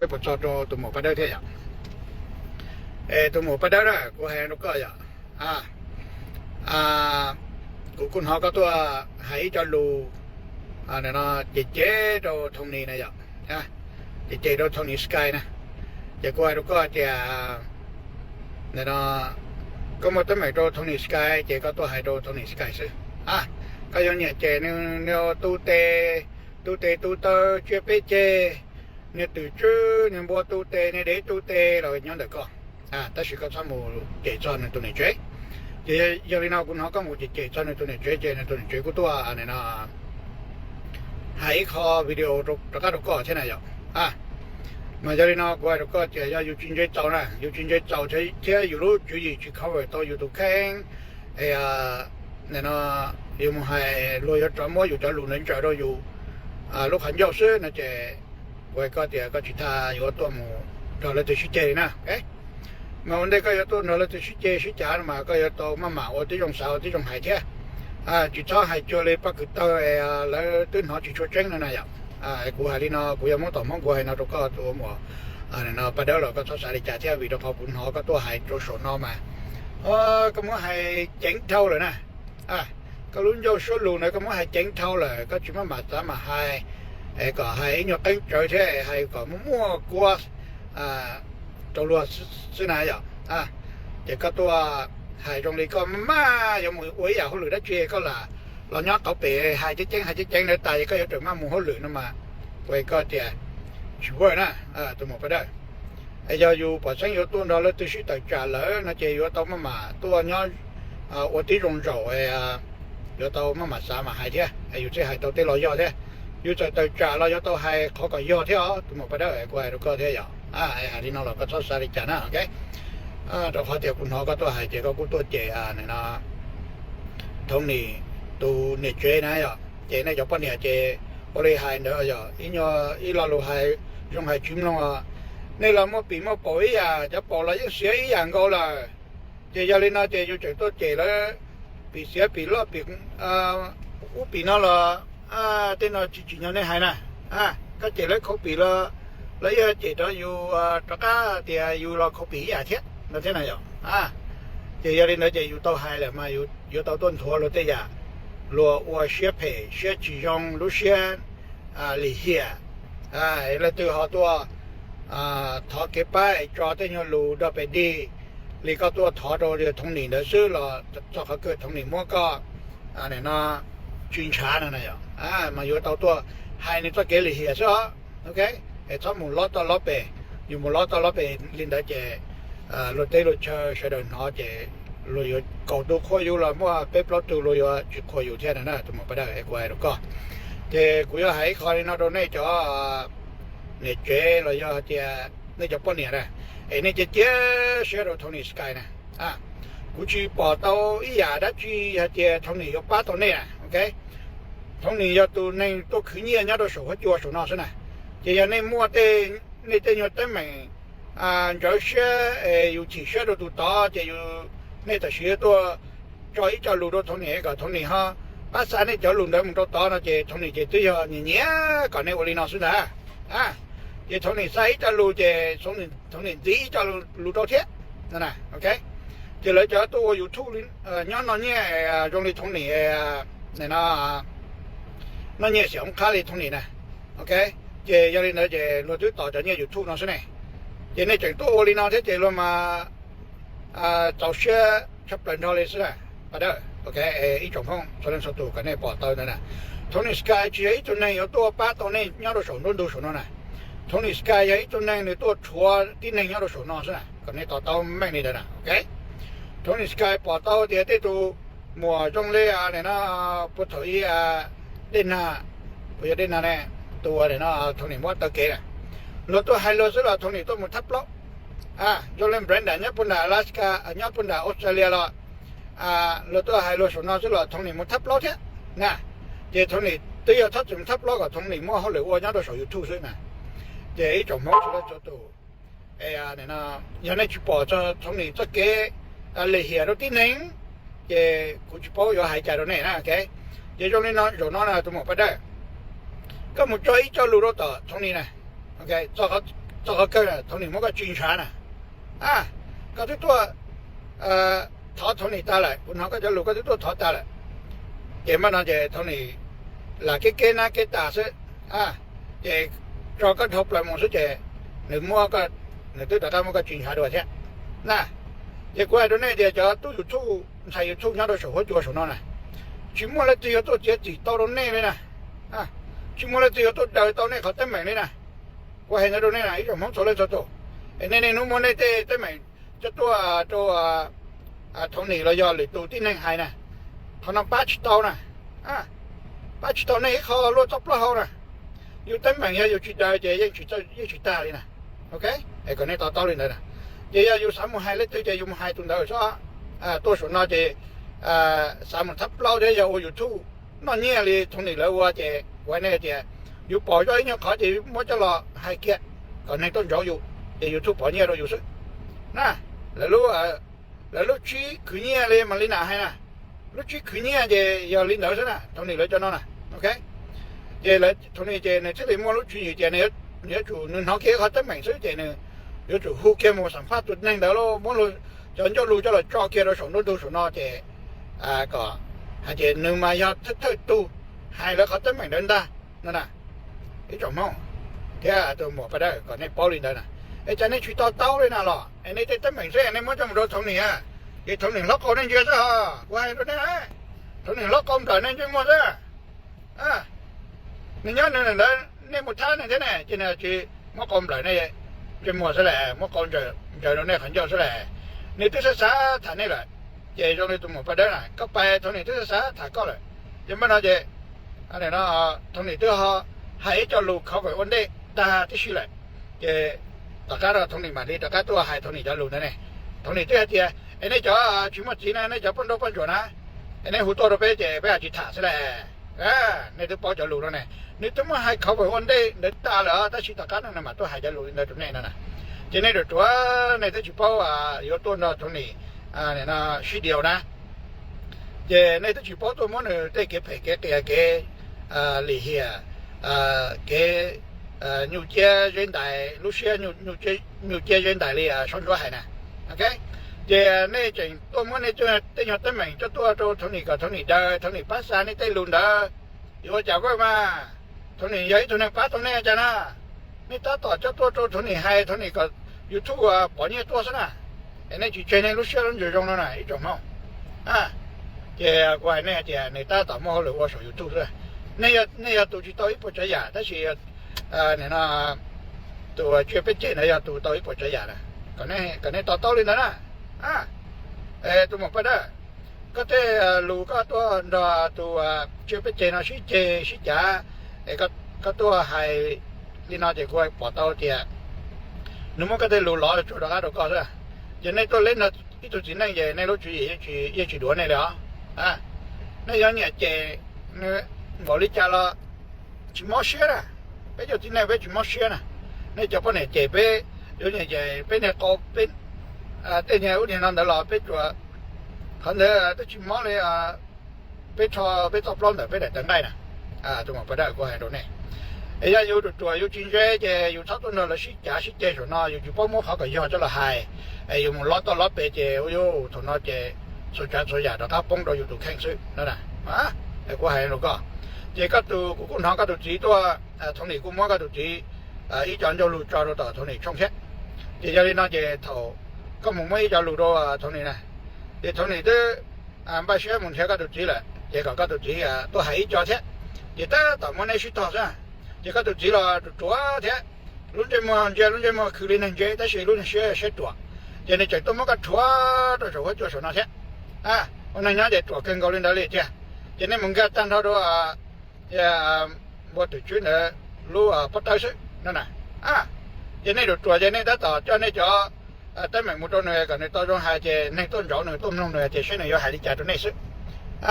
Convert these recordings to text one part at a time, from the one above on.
不找着都没不到这样，都没不到了，我还那个呀，กูคุณเขาก็ตัวให้จะรู้เนี่ยนะเจเราทงนี้นะจ๊ะเจเราทงนี้สกายนะจะกูให้เราก็จะเนี่ยนะก็มาตั้งแต่เราทงนี้สกายเจก็ตัวให้เราทงนี้สกายสิก็ยังเนี่ยเจเนี่ยตูเตเชื่อไปเจเนี่ยตื่นชื่อเนี่ยบัวตูเตเนี่ยเด็กตูเตเราอย่างนั้นเด็กก็แต่สิ่งก็สมุเจจอนในตัวนี้เจgiờ đi nào cũng họ có một chế cho nên tôi này chế này tôi này chế của tôi này là hãy kho video rồi các đồ có thế này rồi mà giờ đi nào qua đồ có chế yêu chuyên chế tàu này yêu chuyên chế tàu thế yêu lúc chú ý chỉ cover tôi yêu tôi khen này nó yêu một hai lôi cho trò mua yêu cho lùn lên trời đó yêu lúc hắn giáo sư nó chế qua có thể có chỉ tha yêu tôi một rồi là tôi chế nè mà vấn đề cái tôi nói là tôi suy trả mà cái tôi mà ở tí trong sao tí trong hải thế chỉ cho hải cho lấy bắt cái tôi là tôi nói chỉ cho tránh này vậy của hải đi nó của em muốn tỏ mong của hải nó đâu có tôi mà nó bắt đầu là có số đi trả theo vì đâu phải bốn họ có tôi hải cho số nó mà có muốn hải tránh thâu rồi nè có luôn vô số lùn này có muốn hải tránh thâu là có chỉ mà giá mà hải có hải nhọ tính trời thế hải có muốn mua quaตัวรัวซื้อไหนอ่ะเด็กก็ตัวหายตรงนี้ก็มาอย่างมือไว้อย่างเขาหลุดได้เชี่ยก็ละเราเนาะเขาเป๋หายเจ๊งในตายก็ยังถึงมามุงเขาหลุดนั่นมาไว้ก็เดี๋ยวช่วยนะตัวหมดไปได้ไอ้ยาอยู่ปอดเส้นอยู่ตัวเราแล้วตัวชื่อต่างจ่าเลยนะเจียวตัวมาตัวเนาะวันที่รงโจไอ้อยู่ตัวมาสามาหายเท่าไอ้อยู่ที่หายตัวที่เราย่อเท่าอยู่ใจต่างจ่าเราย่อตัวหายเขาก็ย่อเท่าตัวหมดไปได้ไอ้กูไอ้เราก็เท่าไอ้ที่น้องเราก็ชอบสาริจานะโอเคเราพอเดี๋ยวคุณน้องก็ตัวหายเจก็กูตัวเจเนี่ยนะทงนี้ตัวเนี่ยเจนะเจนะจะปั้นเนี่ยเจบริหารเนอะอีเราลูกหายยงหายจิ้มลงนี่เราไม่ปีไม่ปล่อยจะปล่อยแล้วยังเสียอีอย่างก็เลยเจจะเล่นนะเจอยู่ใจตัวเจแล้วปีเสียปีละปีปีนั่นละเต้นเราจีเนี่ยในหายนะก็เจแล้วเขาปีละlấy chị đó yêu cho cá thì yêu lo không bị thế nó thế này rồi chị gia đình nó chị yêu tàu hai là mà yêu tàu tuần thua rồi thế giờ lo qua xe pay xe chỉ dùng lúc xe lì hiệp là từ họ tua thọ cái bài cho tới nhau lù đó phải đi lì có tua thọ rồi thì thông niệm đó xứ là cho họ cứ thông niệm mua có này nó chuyên trả này rồi mà yêu tàu tua hai này tôi kể lì hiệp sao ok cho một lót to lót bể, dùng một lót to lót bể lên đó chè, rồi tới rồi chờ đợi nó chè, rồi cầu tôi khôi yêu là mua bếp lót tôi rồi chịu khôi yêu thế này nè, tụi mình bắt đầu quay được co, chè cũng có hãy khôi nó đâu này cho nè chè rồi cho chè này cho bao nhiêu này, này chè sẽ rồi Tony Sky này, cũng chỉ bỏ tàu ý giả đã chỉ chè Tony có 8 tàu này ok, Tony cho tôi này tôi khử nhiên nhá tôi sổ hết chua sổ nó thế này. Thì nên mua tên nên tên nhiều tên mình rồi xe yêu chỉ xe đồ tụ to thì yêu nên ta xe tôi cho ít cho lù đồ thằng này cả thằng này ha bác xã này cho lù đó mình đồ to nó thì thằng này thì tôi giờ nhẹ còn này oli nó xưa đã thì thằng này sai cho lù thì thằng này tí cho lù đồ thế nè ok thì lấy cho tôi yêu thu lên nhớ nó nhẹ trong này thằng này này nó nhẹ xíu khá là thằng này nè ok chị gia đình nói chị luật thứ tỏ cho nhiều YouTube nó thế này chị này chẳng tôi oli nó thế chị luôn mà tàu xe chấp nhận thôi đấy bắt đầu ok ý trọng không cho nên số tụ cái này bỏ tàu này nè Tony Sky chỉ ấy chỗ này ở tôi 8 tàu này nhau đồ sổ luôn đồ sổ nó này Tony Sky ấy chỗ này tôi chua tin này nhau đồ sổ nó thế này còn này tàu mạnh này đây nè ok Tony Sky bỏ tàu thì tới tụ mùa trong lễ này nó bắt đầu đến bây giờ đến nàyตัวเนี่ยเนาะทงนี้มอเตอร์เกย์รถตัวไฮโลสุดละทงนี้ตัวมันทับล้อโจเลนแบรนด์เนี่ยปุ่นดาอลาสกาเนี่ยปุ่นดาออสเตรเลียละรถตัวไฮโลสุดน่าสุดละทงนี้มันทับล้อเท่นะเจ้าทงนี้ตัวอย่างทับจุดทับล้อกับทงนี้มั่วเขาเลยว่าเนี่ยตัวสอยยูทูบซึ่งนะเจ้าไอ้จอมมองสุดละจุดตัวเนี่ยนะยังไงจุดปอจะทงนี้จะเกย์เลยเหี้ยรถที่หนึ่งเจ้ากูจุดปออยู่หายใจตรงนี้นะโอเคเจ้าตรงนี้เนาะอยู่เนาะนะตัวหมดไปได้ก็หมดใจcho lù đó tao trong này này ok cho 这个个同你们个军权呢，啊，搞得多他同你带来，然后个就路个就多他带来，也么那就同你那个那个大事啊，也这个头来么事就你摸个你对大家摸个军权多些，那也过来的那点就都有处才有处上的时候做什么呢？去摸了只有到这地到了那边呢，啊，去摸了只有到那เขาตั้งใหม่เลยนะว่าเห็นตรงนี้นะไอ้เจ้าของโซเลโตไอ้เนี่ยนู้นมันได้ตั้งใหม่จะตัวทงนี่เราย่อหรือตัวที่นั่งหายนะเขานำป้าชิตเอานะป้าชิตเอาเนี่ยเขาลดซับละเขานะอยู่ตั้งใหม่อยู่จุดใดจะยังจุดใต้เลยนะโอเคไอ้คนนี้ต่อเลยนะจะอยู่สามมือหายแล้วจะอยู่มือหายตรงเดียวซะตัวส่วนน้อยจะสามมือทับเราจะอยู่ทุ่งนั่นเนี่ยเลยทงนี่แล้วว่าจะวันนี้จะอยู่ปล่อยไว้เนี่ยเขาจะมั่วจะรอให้เกียรก่อนในต้นเราอยู่จะอยู่ทุ่งปล่อยเนี่ยเราอยู่ซึ่งนะแล้วลูกชี้คืนเนี่ยเลยมันลินาให้นะลูกชี้คืนเนี่ยจะ要领导是นะทงนี่เลยจะนั่นนะโอเคจะเลยทงนี่จะในที่เลยมั่วลูกชี้จะเนี่ยจู่นึงเขาเกี่ยเขาตั้งใหม่ซื้อจะเนี่ย有就后天我上发都弄到了，我路讲叫路叫了招给了上头都是那的个，还是你嘛要特多，还了เขาตั้งใหม่เดินได้นั่นน่ะไอ้จอมมองแค่ตัวหมอไปได้ก่อนในป้อลินได้น่ะไอ้จะนี่ชุดต่อเลยน่ะหรอไอ้นี่ตั้งใหม่เสียในมันจะมาโดนทงนี่ไอ้ทงนี่ล็อกเขาเนี่ยเยอะซะว่าไอ้ตัวนี้ทงนี่ล็อกกองต่อเนี่ยจังหมดซะนี่ย้อนนั่นเนี่ยหมดท่าเนี่ยเนี่ยจะเนี่ยจีมอกอมไหลเนี่ยจะหมดซะแหละมอกอมจะตรงนี้ขันเจ้าซะแหละนี่ตัวสาฐานนี่แหละเจตรงนี้ตัวหมดไปได้น่ะก็ไปตรงนี้ตัวสาฐานก็เลยยังไม่น่าจะอันนี้นะตรงนี้ตัวเขาให้เจ้าลูกเขาไปวันเด็กตาที่ชื่อเลยเจตะการเราตรงนี้มาดิตะการตัวให้ตรงนี้เจ้าลูกนั่นเองตรงนี้ตัวเจ้าไอ้นี่เจ้าชิมจีนะไอ้นี่เจ้าปนโดปนจวนนะไอ้นี่หัวโตเราไปเจไปอาจิตถาซะแหละนี่ตัวป้อเจ้าลูกนั่นเองนี่ตัวมาให้เขาไปวันเด็กเด็กตาเหรอแต่ชิตะการนั่นมาตัวให้เจ้าลูกในตรงนี้นั่นน่ะเจนี่ตัวนี่ตัวชิป้อยกตัวนั่นตรงนี้เนี่ยนะสีเดียวนะเจนี่ตัวชิป้อตัวมันเนี่ยได้เก็บเก็บ里here给纽约人大路线纽约人大里上咗係呢 OK 這呢陣多麼呢就等下等明就多同你個同你的同你巴山呢對路的有講過嘛同你有同你巴同你講啦你打到就多同你係同你個 YouTube 幫你多少呢呢就全年路線人就用了呢一種嘛這怪呢這你打到麼了我手 YouTube 是你要讀到一步這樣但是你那讀絕不見你要讀到一步這樣啦嗰啲到你啦都冇不得嗰啲路嗰多那讀絕不見那是假嗰多係你那就過報道啲你冇嗰啲路攞做到嗰度講啦人哋都拎到呢度錢嘢你都注意一住攞你了你有嘢借你我哩家了，去冒险了，别就今天别去冒险了，你就不能这边有点这边那高边等下有点那了，别做，可能都去冒了别做不了的，别来等待了怎么不得过来着呢？哎呀，有做有经济这有差不多了，是假是这种呢，有就帮忙好个要这了还，有么老到老白这，有从那这说家说呀，他帮到有都看水，那啦过来那个。这个都古行个都知道从你古摸个都知一张就路抓到从你冲去这家里那这头咁冇乜一张路到从你呢这从你都把学门条个都知了这个都知都係一張車亦得但我呢是多少這個都知了多天輪這麼可憐人家但是輪學多這呢就多麼個錯都是會做什麼事我那伢就做更高領導力這這呢門口單頭都我對住呢路不到水นั่นน่ะ這呢就做這呢得到這呢就แต่ไม่หมดตัวเนี่ยกันในต้นหายใจในต้นร้อนในต้นลงเนี่ยจะเช่นในยอหายใจตัวนี้สิ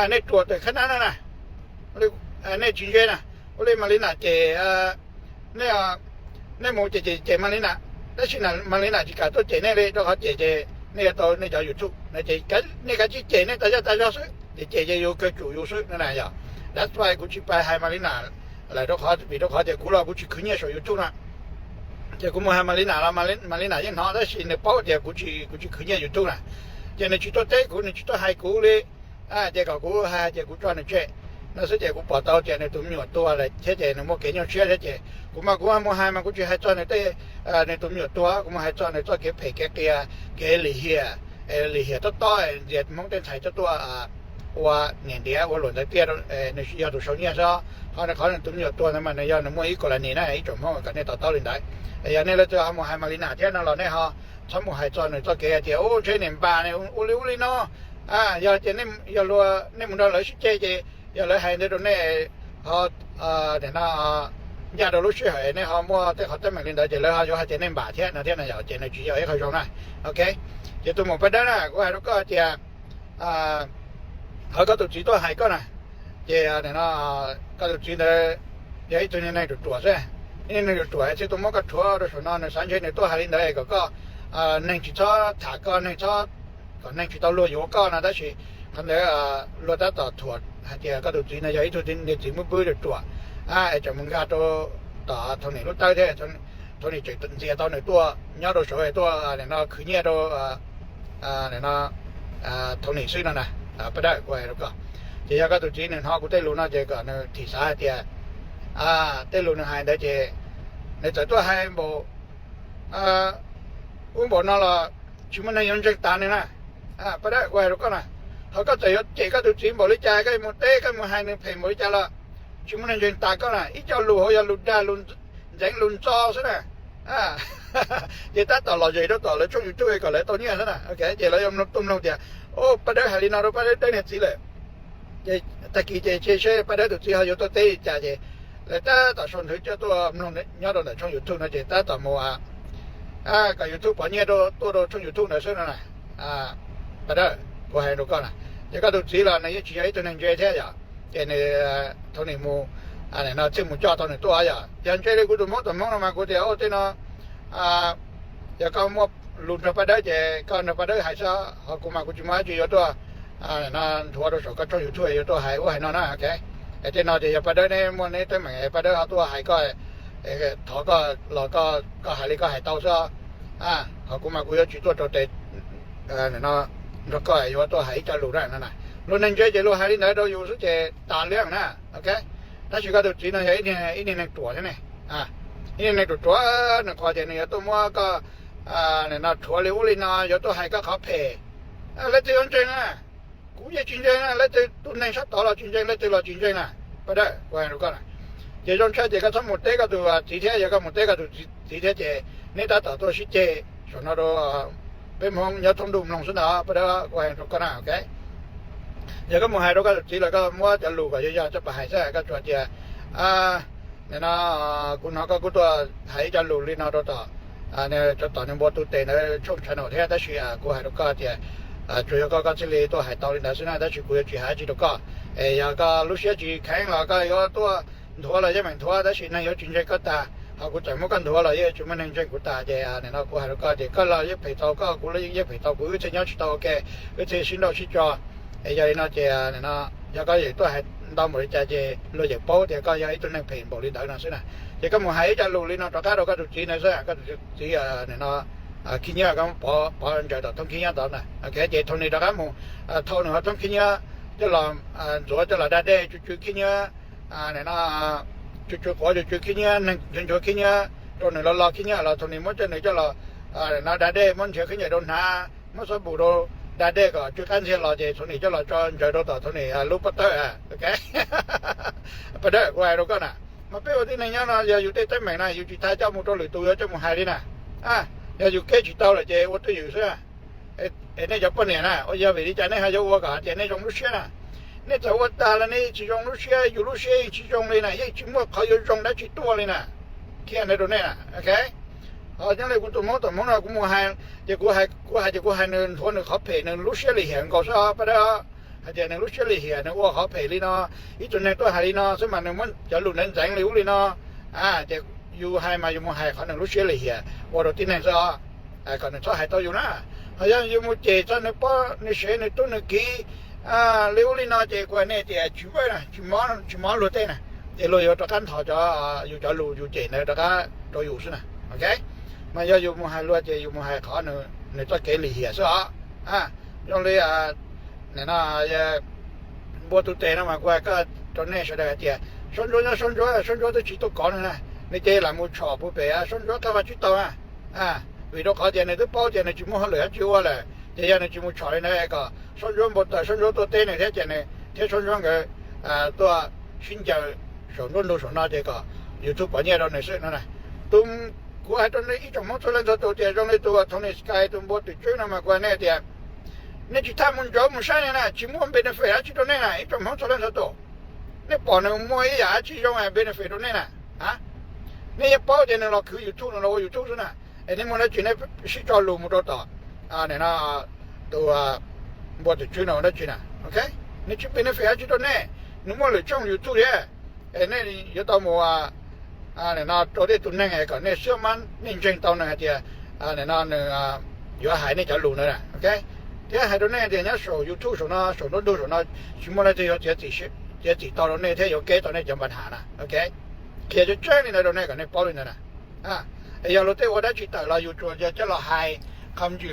ในตัวแต่ขนาดนั้นนะในจริงๆนะเลยมาลินาเจในหมู่เจมาลินาแต่สิ่งนั้นมาลินาจิกาตัวเจเนี่ยเลยตัวเขาเจเนี่ยตัวเนี่ยจะอยู่ทุกในเจกันเนี่ยก็เจเนี่ยแต่จะสิเจอยู่ก็อยู่สินั่นแหละอย่างthat's why กูชิไปให้มาลินาอะไรตัวเขาปีตัวเขาเจกูรอกูชิขึ้นเนี่ยสวยอยู่ทุกนะ这个还马里纳了，马里纳银行的是那包的，估计去年就走了。这那去到泰国，你去到海国的，这个股还这股赚的钱，那是这股报道这那都没有多了，这那么给人学的这，我们还嘛，估计还赚的对，那都没有多，我们还赚的做给赔给利息利息多多，这蒙的财多多我年底我轮到第二那需要多少年噻？可能都没有多，那么那要那么一个年呢，一种么个那到年代。那了就我们还马里纳天了呢哈，他们还做给点这年半呢，屋里喏要这要落那么多来去这要来还那种呢等那家都落去还那好么在好在马里纳这来哈就还这年半天那天呢要这那主要一个钟呢 ，OK， 这都没不得了，我还如果这เขาก็ตุจีตัวหายก็นะเจ้าเนี่ยนะก็ตุจีเนี่ยยัยตัวนี้ในตัวใช่นี่ในตัวไอ้ที่ตัวมันก็ชัวร์ตัวส่วนนั้นสัญชาติในตัวหายได้ก็ในจิตถาก็ในจิตก็ในจิตตัวอยู่ก็นะแต่สิคันเดียรถต่อถั่วเจ้าก็ตุจีเนี่ยยัยตัวนี้ในจิตมันเบื่อตัวไอ้เจ้ามึงก็ตัวต่อทนนี้รถใต้เนี่ยทนนี้จิตตัวเจ้าตัวในตัวย้อนตัวสวยตัวเนี่ยนะคือเนี่ยตัวเนี่ยนะทนนี้ซื้อนั่นนะ不ได้กว่าแล้วก็เจ้าก็ตัวจีนเนี่ยเขาก็ได้รู้นะเจ้าก็เนี่ยที่สาเดียได้รู้นะให้ได้เจ้าในตัวให้บอกอุ้มบอกนั่นละชิมันยังจะตายเนี่ยนะ不ได้กว่าแล้วก็นะเขาก็จะเจ้าก็ตัวจีนบริจาคก็หมดเต้ก็หมดให้เนี่ยเพลงบริจาคละชิมันยังตายก็นะอีเจ้ารู้เขาจะรู้ได้รู้แจ้งรู้จ่อใช่ไหมเจ้าต่อเราเจ้าต่อเราช่วยอยู่ช่วยก็เลยตัวนี้ใช่ไหมโอเคเจ้าเรายอมรับตุ้มเราเจ้าโอ้ประเดี๋ยวหาลินาเราประเดี๋ยวได้เนี่ยสิเลยตะกี้เจ๊ประเดี๋ยวตัวที่เขาอยู่ตัวเต้จ่าเจ้แล้วแต่ส่วนที่เจ้าตัวน้องเนี่ยย้อนเราช่องยูทูบนะเจ้แต่ต่อมัวกับยูทูบปอนเนี่ยตัวช่องยูทูบนะใช่ไหมประเดี๋ยวก็ให้ดูก่อนนะเจ้าก็ตัวที่เราเนี่ยชี้ให้ตัวนึงเจ๊แท้จ้ะเจ้เนี่ยตัวนี้มูอะไรนะเจ้ามูจ่อตัวนี้ตัวอะไรอย่างเจ้เลยกูตัวมองมากูเดี๋ยวเจ้าเนาะเจ้าก็มัวลุนไปได้เจ้าก็นไปได้หายซะเขากูมากูจะมาจีอยู่ตัวนั่นทัวร์ตัวสก็ช่วยอยู่ช่วยอยู่ตัวหายว่าหายนอนนะโอเคแต่เจ้าเนาะเจ้าไปได้เนี่ยมันเนี่ยตัวเหมือนไปได้เขาตัวหายก็ถอก็เราก็หายเลยก็หายเต้าซะเขากูมากูจะจีตัวเตะเนาะแล้วก็อยู่ตัวหายจะลุนได้นั่นน่ะลุนนั่นเจ้าลุนหายที่ไหนเราอยู่สุดเจ้าตาเลี้ยงนะโอเคถ้าชิคก็ตัวจีนเนี่ยอีนี่ในตัวใช่ไหมอีนี่ในตัวนั่นก็เจ้าเนี่ยตัวมัวก็เนี่ยนะทัวร์เลยวุ้ยนะ有ตัวหายก็เขาเพย์แล้วจะยังไงนะกูจะจริงจังนะแล้วจะตัวไหนชัดต่อเราจริงจังแล้วจะเราจริงจังนะไปได้ก็ให้รู้กันนะเจ้าจงใช้เจ้าก็สมมติก็ตัวจีเทียก็หมดก็ตัวจีเทียเจ้าเนี่ยต่อตัวชิเจ้ส่วนเราเป็นมองยาทงดุมลงสุดนะไปได้ก็ให้รู้กันนะโอเคเจ้าก็มองให้รู้กันจีแล้วก็มัวจะรู้ก็จะจะไปหายซะก็ตัวเจ้าเนี่ยนะคุณเขาก็กูตัวหายจะรู้ลีน่าตัวเนี่ยจะตอนนี้บอตุเตนะช่วงชนอเทียแต่ชื่อกูให้ดูก็เจ้า主要ก็จะเลยตัวหายตอนนี้นะแต่ชื่อกูจะหายจีดูก็อยากก็รู้เสียจีแข็งแล้วก็有ตัวทัวร์อะไรยังไม่ทัวร์แต่ชื่อนั่น有จริงใจก็ตาเขากูจะไม่กันทัวร์เลยจุดมันนั่งใจกูตาเจ้าเนี่ยนะกูให้ดูก็เจ้าก็เรายังไปต่อก็กูเลยยังไปต่อกูจะยังชิดต่อแกก็จะชิดเราชิดจ่ออย่างนี้นะเจ้าเนี่ยนะอยากก็อยู่ตัวให้ดาวบริจาคเจ้าเราจะโป้เจ้าก็ยังตัวนั่งเพลงบริจาคนั่นสินะเจ้าก็มึงหายจะรู้เลยนะตอนที่เราก็ดูจีนนะสิก็จีเนี่ยนะขี้เหี้ยก็พอใจต่อต้องขี้เหี้ยต่อนะโอเคเจ้าทนนี่ตอนนั้นมึงทนเขาต้องขี้เหี้ยจะลองจะลองได้จุดขี้เหี้ยเนี่ยนะจุดพอจุดขี้เหี้ยนั่งจุดขี้เหี้ยตอนนี้เราขี้เหี้ยเราทนนี่มันจะเนี่ยจะเราน่าได้มันเชื่อขี้เหี้ยโดนหามันสมบูรณ์ได้ก็จุดการเสียเราเจ้าทนนี่จะเราใจต่อทนนี่ลูกปัตเตอร์โอเคไปได้ก็ให้เราก็นะมาเป็นวันที่ไหนเนี่ยนะอย่าอยู่ใต้แม่นะอยู่ที่ท้ายเจ้ามุดตัวหรือตัวเจ้ามุดหายดินะอย่าอยู่แค่จิตเต้าเลยเจ้าวัดตัวอยู่ใช่ไหมเนี่ยจะเป็นเนี่ยนะโอ้ยอย่าไปดิฉันเนี่ยหาเจ้าวัวกันเจ้าเนี่ยจงรู้เชื่อนะเนี่ยจะวัดตาแล้วเนี่ยจิตจงรู้เชื่ออยู่รู้เชื่อจิตจงเลยนะยังจิตมั่วเขาอยู่จงได้จิตตัวเลยนะแค่ในตรงนี้นะโอเคจังเลยกูตัวมองนะกูมัวหายเจ้ากูหายเนินทวนเขาเพลเนินรู้เชื่อเลยเห็นก็ชอบไปแล้วเจ้าเนินรู้เชื่อเลยเห็นว่าเขาเพลเลยเนาะอีตัวเนี่ยตัวหายเลยเนาะสมัยนั้นมันจะหลุดนั้นแสงเลยวุ้ยเนาะเจ้าอยู่หายมาอยู่มัวหายเขาเนินรู้เชื่อเลยเห็นว่าเราที่ไหนซะเขาเนินชอบหายตัวอยู่นะเขายังอยู่มัวเจ้าตอนนี้ป้าในเชนในตัวนึกกี้เลยวุ้ยเนาะเจ้ากูเนี่ยเจ้าชิวนะชิมอหลุดเต้นะเจ้าเราอยู่ตะกันถอดจะอยู่จะหลุดอยู่เจ้าเนี่ยตะกันเราอยู่สินะโอ OK 嘛要有冇係攞隻有冇係可能你再幾年嘢所啊用你你那也冇到地啦嘛怪個做呢說的啲送咗都知道講啦你哋嗱冇錯冇俾送咗佢話知道為咗嗰啲你都包啲你全部去嚟一招啦第日你全部錯你那個送咗冇得送咗到地你睇見你睇送咗佢都話先就上到上那這個YouTube本嘢到你識啦都我喺度呢一種冇錯啦就到這種你都話同你 Sky 都冇對準啦嘛關呢啲你去他們做唔上啦全部俾你飛下去到呢啦一種冇錯啦就到你幫你摸一下其中俾你飛到呢啦你一包啲你落去 YouTube 落 YouTube 先啦你冇得轉咧識咗路冇得到你那都冇對準啦冇得轉啦 OK 你去俾你飛下去到呢你冇嚟裝 YouTube 嘅你有到冇你那做啲東西個你上晚認證到那啲你那如果係你就路啦 OK 啲喺度呢啲人數 YouTube 上啦上到上啦全部咧都有自到到呢啲有幾多呢就問下啦 OK 其實就將你喺度呢個你包你啦有落啲我哋知道啦要做就落係冚住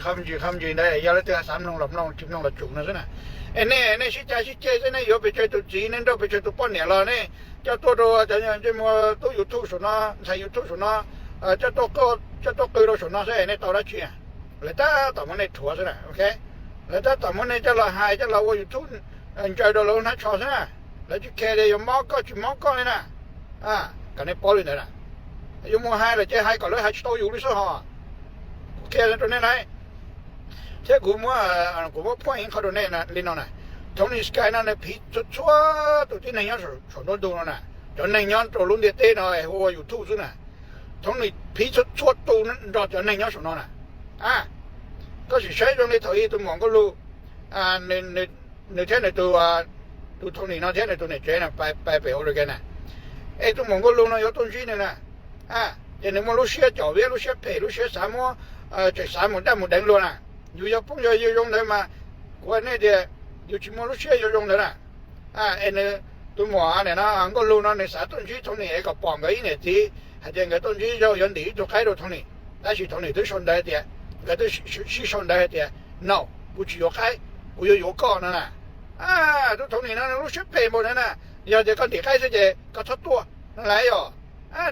呢有啲係三龍六龍接龍嚟做啦先啦呢實在是這呢有俾佢到幾年都俾佢到半年啦呢就多到就麼都有圖上啦才有圖上啦就多幾多上啦所以呢到得住嚟得當我哋錯先啦 OK 嚟得當我哋就落係就落我有圖再到老那錯先啦嚟住企你有毛哥住毛哥呢咁你包你啦有冇係嚟即係個女係都有啲數嚇企喺度呢嚟即係我冇point喺度呢你嗱同你 Sky 呢皮出錯到啲人樣上到到啦就人樣做窿啲地呢我有圖先啦同你皮出錯到呢就人樣上到啦嗰時使咗你頭依度望個路你聽嚟到都同你那聽嚟到你轉啦拜俾我哋嘅呢都望個路呢有東西呢人哋冇路寫腳位路寫皮路寫什麼這什麼都冇定路啦有朋友要用的嘛我呢啲有全部都寫要用的啦你都望下呢個路呢你啥東西同你一個綁嘅呢啲係正嘅東西就人哋就喺度同你但是同你都上得一啲佢都是上得一啲 no 不只有開我有講啦都同你呢路寫皮冇人啦有隻個地開始隻個出多嚟喲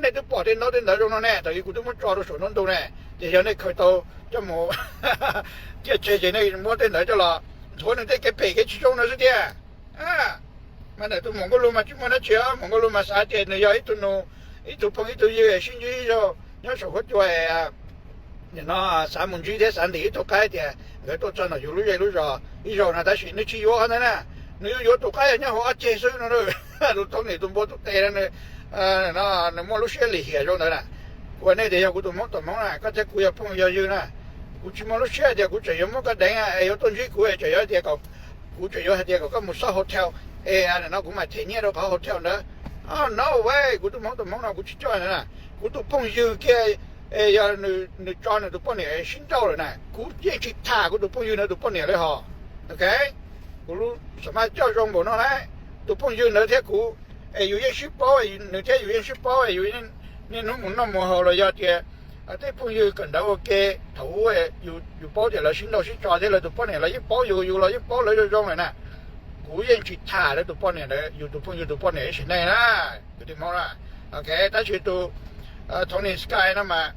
你都bỏ tiền đó trong này tại vì cũng muốn cho nó số nó đâu này thì giờ này khởi tàu cho một chơi này mua tiền đó cho là thôi nên cái bể cái trong nó thế mà này tôi mong có luôn mà chúng nó chơi mong có luôn mà xả tiền này giờ ít phong ít tôi gì xin gì rồi nhớ số hết rồi nó xả muốn gì thế xả thì tôi cái thì người tôi cho nóอยู่รู้rồi ít rồi là ta xin nó chi vô này nè nếu vô tôi cái nhá họ chơi xứ nó rồi tôi thông này tôi mua tôi tiền này nó mua lúc xe lì hiểu rồi nè qua đây thì tôi muốn là có thể tôi phong giờ như nè tôi chỉ mua lúc xe thì tôi chỉ muốn cái đánh有東西tôi chỉ有啲個tôi chỉ有啲個một số hotel nó cũng mà thế nhé đâu có hotel nữa no way tôi muốn là tôi chỉ cho nè tôi phong giờ cái giờ người cho này tôi phong này xin đâu rồi nè tôi chỉ thả tôi phong giờ này tôi phong này đấy họ ok tôi lúc sao cho trong bộ nó đấy tôi phong giờ nữa thế tôi有些是包你睇有些是包有些你弄冇那麼好了要啲啲朋友跟到我嘅頭有包啲啦先到先抓啲啦就幫你啦一包有啦一包你就裝嚟啦古人去查咧就幫你啦有啲朋友就幫你一齊嚟啦嗰啲冇啦 OK 但是都同你 Sky 啦嘛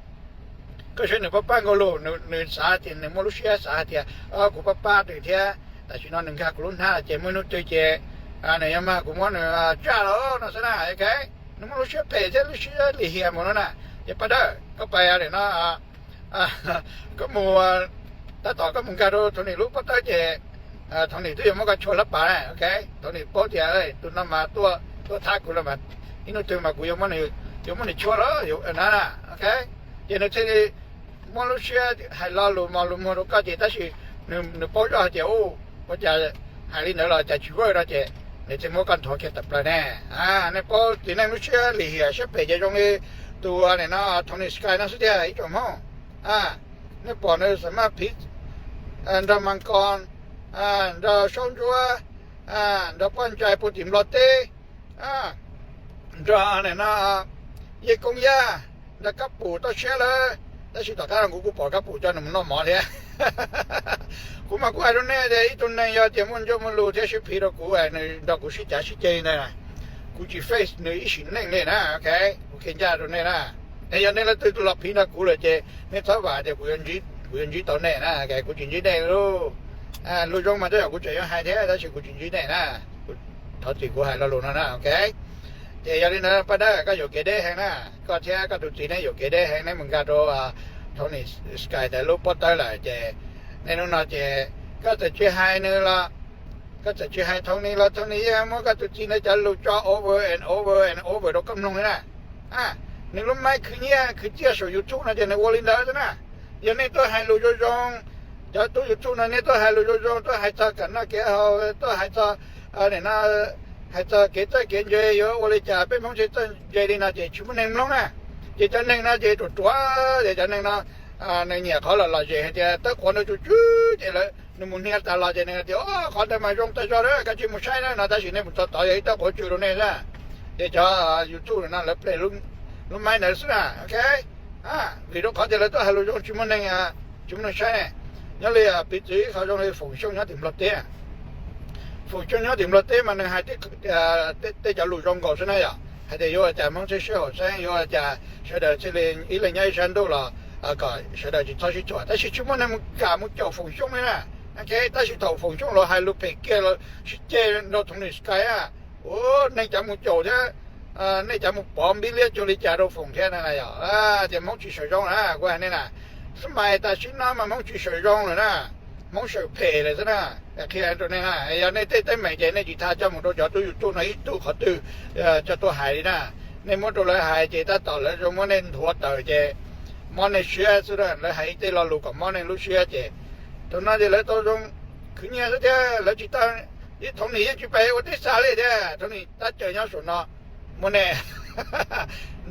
嗰時你爸爸個路你啥啲你冇路寫啥啲我爸爸對啲但是你看個輪他節目都對嘅này mà cũng muốn trả đó nó sẽ là cái nó muốn xếp bể thế nó xếp lì hiểm của nó nè thì bắt đầu có bài để nó có mùa ta tỏ có một cái đồ thằng này lúc bắt đầu thì thằng này tôi muốn cái chua lấp bà này ok thằng này bố thì ơi tôi nằm mà tôi thắt của nó mà nó tôi mà cũng muốn này chua đó hiểu nè ok thì nó sẽ muốn lúc xếp hay lo luôn mà luôn mà nó có gì ta chỉ nó bố cho thì ô bây giờ hay đi nữa là chạy chua đó thì để cho mỗi con thỏ kia tập lại nè này có thì này nó sẽ lì hiểu sẽ phải cho trong cái tụ này nó thằng này Sky nó sẽ thế ấy chỗ không này bỏ nó什么皮nó mang con nó sống chúa nó con trai phụ tìm lót tê nó này nó ye công gia แล้วก็ปู่ต้องเชื่อเลยแต่สิต่อการกูบอกกับปู่จะหนุ่มน้องหมอเนี่ยกูมากูไอ้ตรงนี้เดี๋ยวตรงนี้ยอดเดี๋ยวมันจะมันรู้ที่สิพี่เรากูไอ้เนี่ยดอกกูสิจ่าสิเจนี่นะกูจีเฟซเนี่ยอีสิ่งนึงเลยนะโอเคกูเขียนยาตรงนี้นะแต่ยันนี่เราตัวรับพี่นะกูเลยเจเนี่ยถ้าว่าเดี๋ยวกูยันจีตอนนี้นะโอเคกูจีจีได้รู้รู้จงมาด้วยกูจะยังหายแท้แต่สิกูจีจีได้นะทอดจีกูหายแล้วรู้นะโอเคเดี๋ยวนี้นะป้าได้ก็อยู่เกเรแห่งนะก็เท่าก็ตุจีเนี่ยอยู่เกเรแห่งนั้นมึงก็รู้เท่านี้สกายแต่รู้ปอดได้เลยเจในนู้นนะเจก็จะช่วยให้นี่ละก็จะช่วยให้เท่านี้ละเท่านี้มันก็ตุจีเนี่ยจะรู้จ่อ over and over and over เรากำลังนะนี่รู้ไหมคือเนี่ยคือเจ้าสู่ยูทูบนะเจในวอลลินดาร์นะอย่างนี้ตัวให้รู้จงจะตัวยูทูบนะเนี่ยตัวให้รู้จงตัวให้จะกันนะเกี่ยวตัวให้จะอะไรนะให้จะเกิดเยอะวันนี้จะเป็นของเจ้าเจดีนะเจ้าชุ่มนึงลงนะเจ้านึงนะเจ้าตัวเจ้านึงนะในเนี่ยเขาละเจ้าเจ้าแต่คนเราจู่เจ้าเลยนุ่มเนี่ยตาละเจ้าเนี่ยเจ้าเขาแต่มาจงแต่จอดเลยก็จิมุชัยนะแต่สิ่งนี้มันต่อยังต่อคนจู่เนี่ยนะเจ้ายูทูบนะแล้วเพลย์ลุงไม่เนี่ยสินะโอเควิดีโอเขาเจ้าเลยตัวฮัลโหลจงชุ่มนึงชุ่มนึงใช่เนี่ยนี่เลยปิดจีเขาจงเลยฝุ่นช่วงนี้ถึงรถเตี้ยphụ cho nhau tìm luật tế mà nên hai tế trả lụi trong cầu thế này à hai tế yêu trả mong chế sửa hộ sáng yêu trả sửa đời chế lên ý là nhai sáng đâu là cả sửa đời chỉ cho sĩ chua ta sĩ chúng mình cả một chỗ phụ chung này nè ok ta sĩ thầu phụ chung là hai lụi bể kia là sĩ chế nó thông này cái nên trả một chỗ thế nên trả một bom bí liệt cho đi trả đâu phụ thế này thì mong chỉ sửa trong nè qua này nè mà ta sĩ nói mà mong chỉ sửa trong rồi nè mong sửa phê rồi thế nè khi anh tôi này ha, giờ này tới mấy cái này chỉ tha cho một đôi cho tôi nói tôi khó từ cho tôi hại đi nè, nên muốn tôi lại hại chị ta tỏ lại rồi muốn nên thua đời chị, muốn nên xưa xưa rồi lại hại tới lo lụt còn muốn nên lúc xưa chị, tôi nói thì lại tôi trong cứ nghe thế chứ, lại chị ta đi thằng này chị bay ở tới xa lên thế, thằng này ta chờ nhau sổ nó, muốn nè,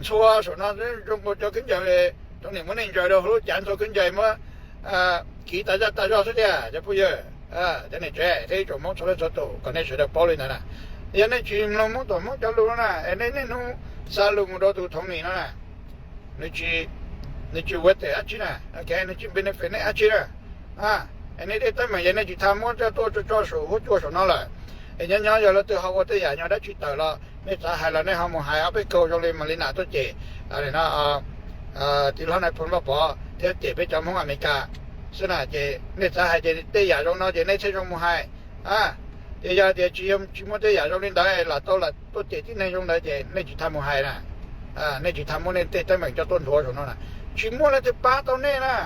xua sổ nó trong cô cho kính trời, thằng này muốn nên trời đâu, lúc chán cho kính trời mà, kỳ ta ra thế chứ, chứ bây giờ thế này trẻ thế chỗ mong cho nó cho tổ còn này sẽ được bao lên nè giờ này chìm nó mong tổ mong cho luôn nè này nó xa luôn một đôi tụ thống này nè nó chỉ quét để ăn chứ nè ok nó chỉ bên này phải này ăn chứ nè anh ấy tới mà giờ này chỉ tham mong cho tôi cho số hỗ trợ số nó là anh nhớ giờ là từ học tới giờ nhớ đã chỉ tới là mấy xã hay là này họ muốn hay ở bên cầu cho lên mà lên nào tôi chỉ này nó thì lúc này phun bỏ thế chỉ bên trong không America xin à chị nên sao hay chị tây giả trong nó chị nên chơi trong mùa hai thì giờ thì chỉ muốn tây giả trong lên đấy là tôi chỉ tin nên trong đấy chị nên chỉ tham mùa hai nè nên chỉ tham muốn nên tây mình cho tôn thua của nó nè chỉ muốn là từ ba tao nên nè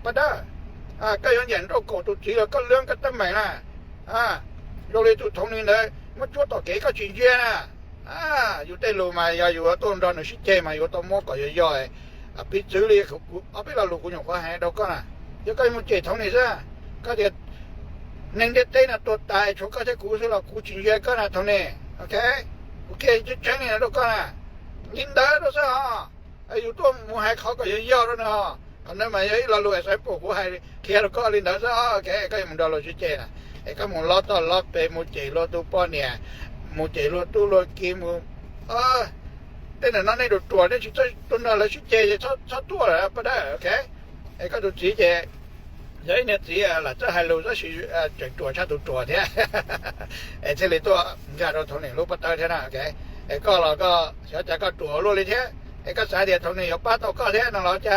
bắt đó cái những nhận đâu cổ tụi chỉ là có lương cái tâm mày nè rồi tụi thống nên đấy mất chúa tao kể có chuyện gì nè dù tây lù mà giờ dù ở tôn đó nó xích chê mà dù tao mua có gì rồi biết xử lý ở biết là lù của nhung khoa hay đâu có nè giờ cái một chế thống này ra cái việc nên để tên là tuột tài chỗ cái thế cũ sẽ là cũ chuyện gì cái là thống này ok chứ tránh này đâu có nè linh đá đâu sao ai dù tôi mua hai khó có gì do đó nè còn nếu mà ấy là lùi sẽ phụ của hai kia đâu có linh đá sao ok cái mình đâu là chế nè cái một lót về một chế lót tu po nè một chế lót tu lót kim một tên là nó này đồ chuột đấy chỉ tôi nói là chế cho tua là bắt đấy ok cái đồ chỉ chế giấy này chỉ là cho hai lô đó chỉ chuyển chuột cho tụi chuột thế thế này tôi ra đó thằng này lúc bắt đầu thế nào cái là có sẽ cho có chuột luôn đi thế cái sai thì thằng này có bắt đầu có thế nào đó chứ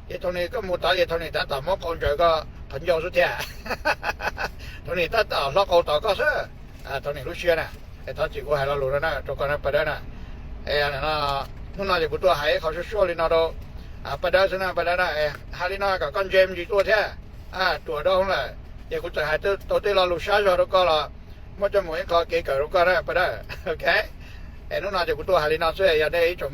thì thằng này có một tờ thằng này ta tạo một con trời có thần dầu số thế thằng này ta tạo nó câu tạo có số thằng này lúc xưa nè thằng chỉ có hai lô đó nè cho con nó bắt đầu nè nó nói thì của tôi hayเขาช่วยๆเลยนะเราประเดี๋ยวนะประเดี๋ยวนะฮาริน่ากับก้อนเจมจีตัวแท้ตัวดองแหละเดี๋ยวกูจะหายตัวที่เราลูกชายเราก็ละมันจะเหมือนเขาเก๋ๆเราก็ได้ประเดี๋ยวโอเคนู่นน่าจะกูตัวฮาริน่าช่วยอย่าได้จม